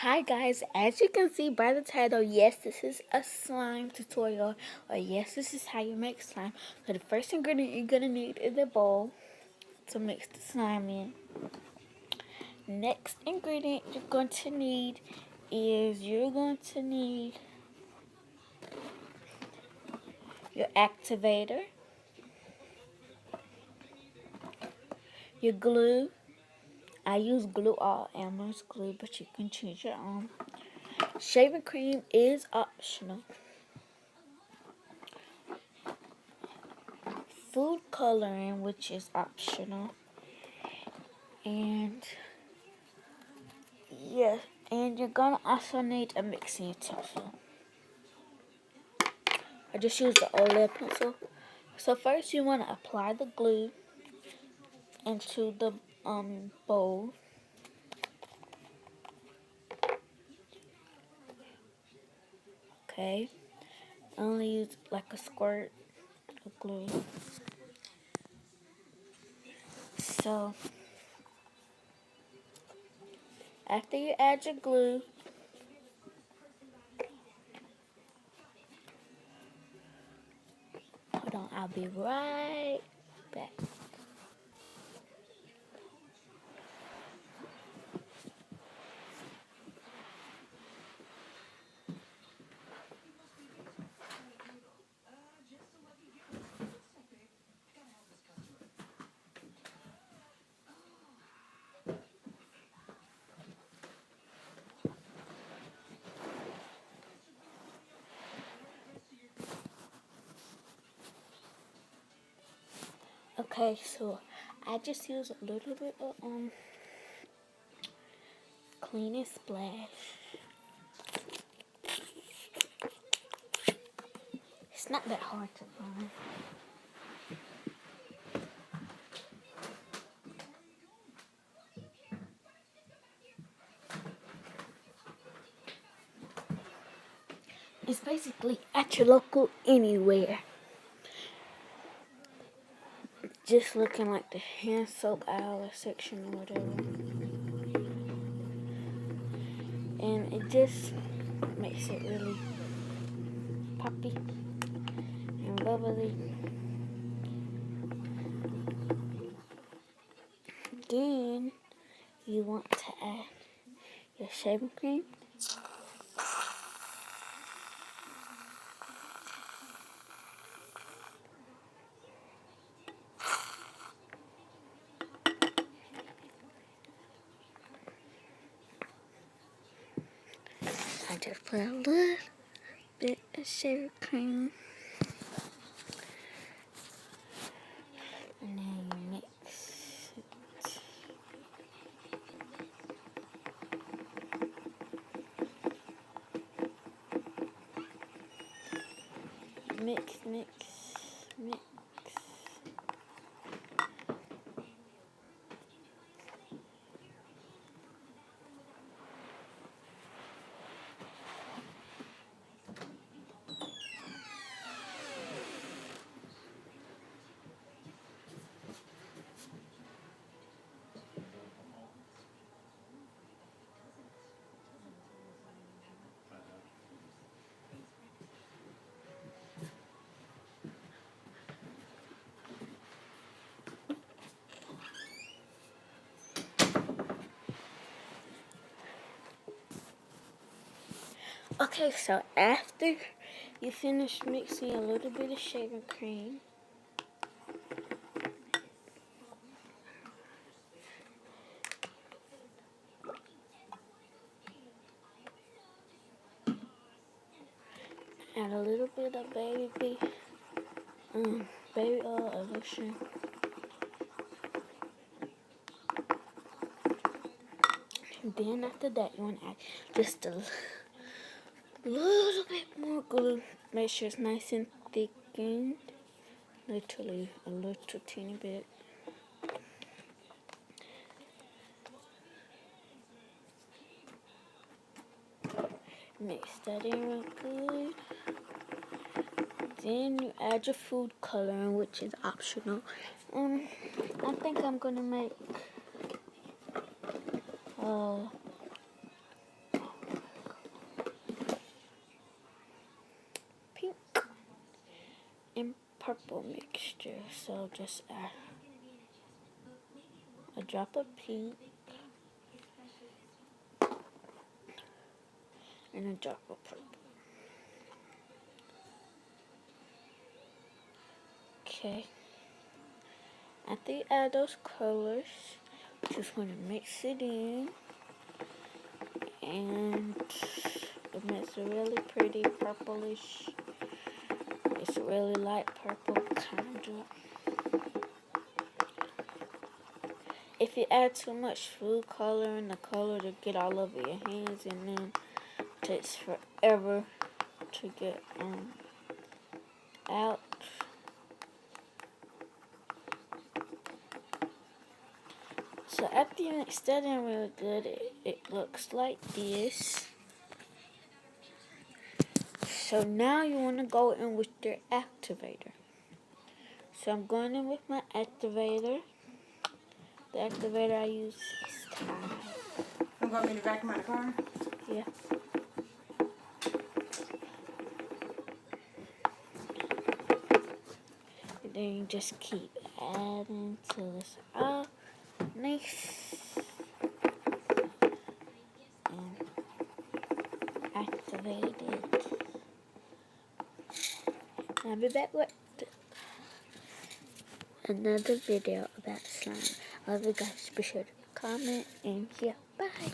Hi guys, as you can see by the title, yes, this is a slime tutorial, or yes, this is how you make slime. So the first ingredient you're going to need is a bowl to mix the slime in. Next ingredient you're going to need is your activator, your glue. I use Glue All Elmer's glue, but you can choose your own. Shaving cream is optional. Food coloring, which is optional. And yes, and you're gonna also need a mixing utensil. I just used the OLED pencil. So first you want to apply the glue into the bowl. Okay, I only use like a squirt of glue. So after you add your glue, hold on, I'll be right back. Okay, so I just use a little bit of Clean and Splash. It's not that hard to find. It's basically at your local anywhere. Just looking like the hand soap aisle section or whatever. And it just makes it really poppy and bubbly. Then you want to add your shaving cream. I just put a little bit of shaving cream. And then you mix it. Mix, mix, mix. Okay, so after you finish mixing a little bit of shaving cream, add a little bit of baby oil lotion. Then after that, you want to add just a little bit more glue. Make sure it's nice and thickened. Literally a little teeny bit. Mix that in real good. Then you add your food coloring, which is optional. I think I'm gonna make purple mixture. So just add a drop of pink and a drop of purple. Okay. After you add those colors, just want to mix it in, and it makes a really pretty purplish. It's really light purple, kind of. If you add too much food coloring, the color to get all over your hands, and then it takes forever to get out. So after you mix that in real good, it looks like this. So now you want to go in with your activator. So I'm going in with my activator. The activator I use is Tide. I'm going to vacuum out the car? Yeah. And then you just keep adding till it's all nice and activated. I'll be back with another video about slime. Love you guys. Be sure to comment and yeah, bye.